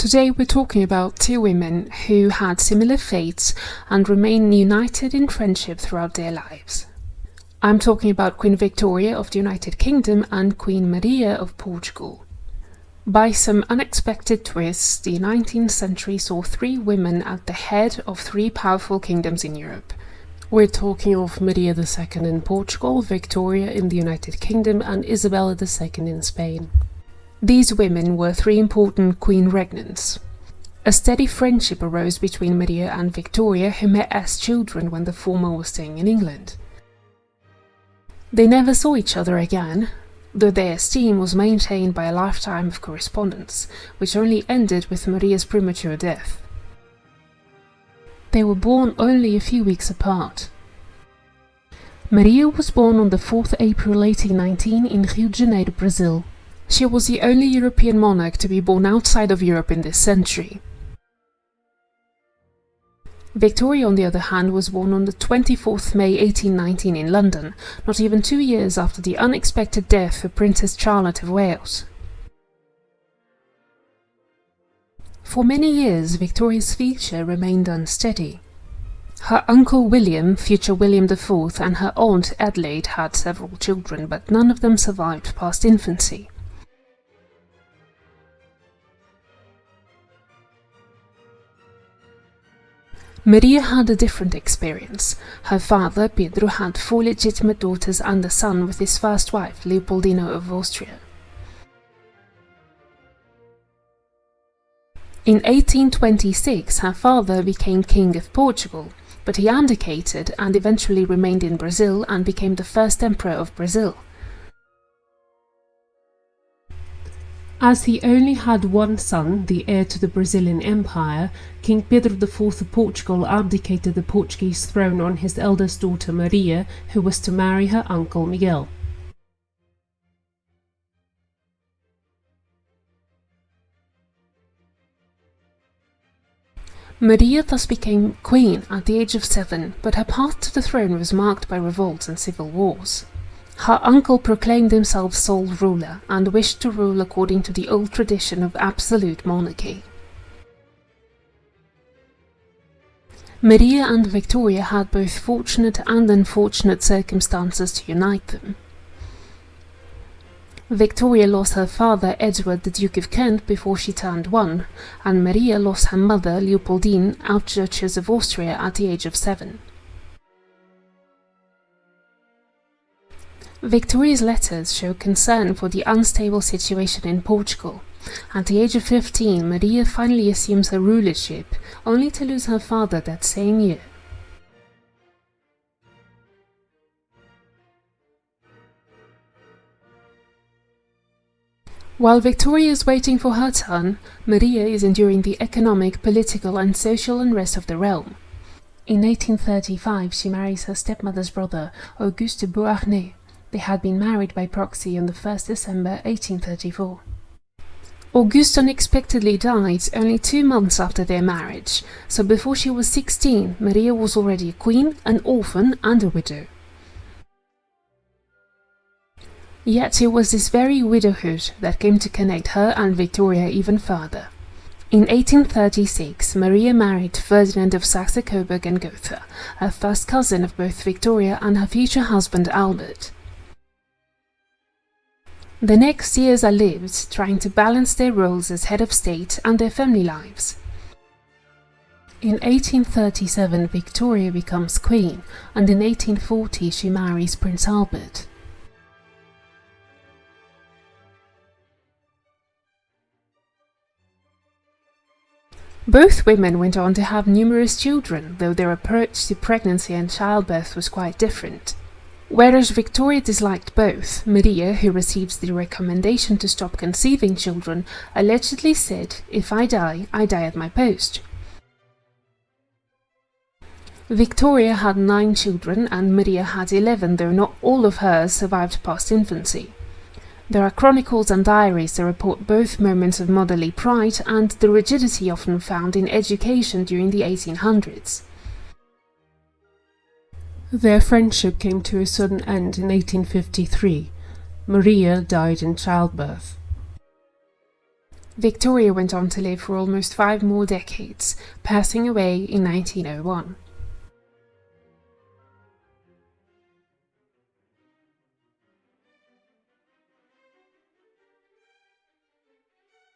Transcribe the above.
Today we're talking about two women who had similar fates and remained united in friendship throughout their lives. I'm talking about Queen Victoria of the United Kingdom and Queen Maria of Portugal. By some unexpected twists, the 19th century saw three women at the head of three powerful kingdoms in Europe. We're talking of Maria II in Portugal, Victoria in the United Kingdom, and Isabella II in Spain. These women were three important queen regnants. A steady friendship arose between Maria and Victoria, who met as children when the former was staying in England. They never saw each other again, though their esteem was maintained by a lifetime of correspondence, which only ended with Maria's premature death. They were born only a few weeks apart. Maria was born on the 4th April 1819 in Rio de Janeiro, Brazil. She was the only European monarch to be born outside of Europe in this century. Victoria, on the other hand, was born on the 24th May 1819 in London, not even 2 years after the unexpected death of Princess Charlotte of Wales. For many years, Victoria's future remained unsteady. Her uncle William, future William IV, and her aunt Adelaide had several children, but none of them survived past infancy. Maria had a different experience. Her father, Pedro, had 4 legitimate daughters and a son with his first wife, Leopoldina of Austria. In 1826, her father became King of Portugal, but he abdicated and eventually remained in Brazil and became the first Emperor of Brazil. As he only had one son, the heir to the Brazilian Empire, King Pedro IV of Portugal abdicated the Portuguese throne on his eldest daughter Maria, who was to marry her uncle Miguel. Maria thus became queen at the age of 7, but her path to the throne was marked by revolts and civil wars. Her uncle proclaimed himself sole ruler and wished to rule according to the old tradition of absolute monarchy. Maria and Victoria had both fortunate and unfortunate circumstances to unite them. Victoria lost her father Edward, the Duke of Kent, before she turned 1, and Maria lost her mother Leopoldine, Archduchess of Austria, at the age of 7. Victoria's letters show concern for the unstable situation in Portugal. At the age of 15, Maria finally assumes her rulership, only to lose her father that same year. While Victoria is waiting for her turn, Maria is enduring the economic, political and social unrest of the realm. In 1835, she marries her stepmother's brother, Auguste de Beauharnais. They had been married by proxy on the 1st December 1834. Auguste unexpectedly died only 2 months after their marriage, so before she was 16, Maria was already a queen, an orphan and a widow. Yet it was this very widowhood that came to connect her and Victoria even further. In 1836, Maria married Ferdinand of Saxe-Coburg and Gotha, a first cousin of both Victoria and her future husband Albert. The next years are lived trying to balance their roles as head of state and their family lives. In 1837, Victoria becomes queen, and in 1840 she marries Prince Albert. Both women went on to have numerous children, though their approach to pregnancy and childbirth was quite different. Whereas Victoria disliked both, Maria, who receives the recommendation to stop conceiving children, allegedly said, "If I die at my post." Victoria had 9 children and Maria had 11, though not all of hers survived past infancy. There are chronicles and diaries that report both moments of motherly pride and the rigidity often found in education during the 1800s. Their friendship came to a sudden end in 1853. Maria died in childbirth. Victoria went on to live for almost 5 more decades, passing away in 1901.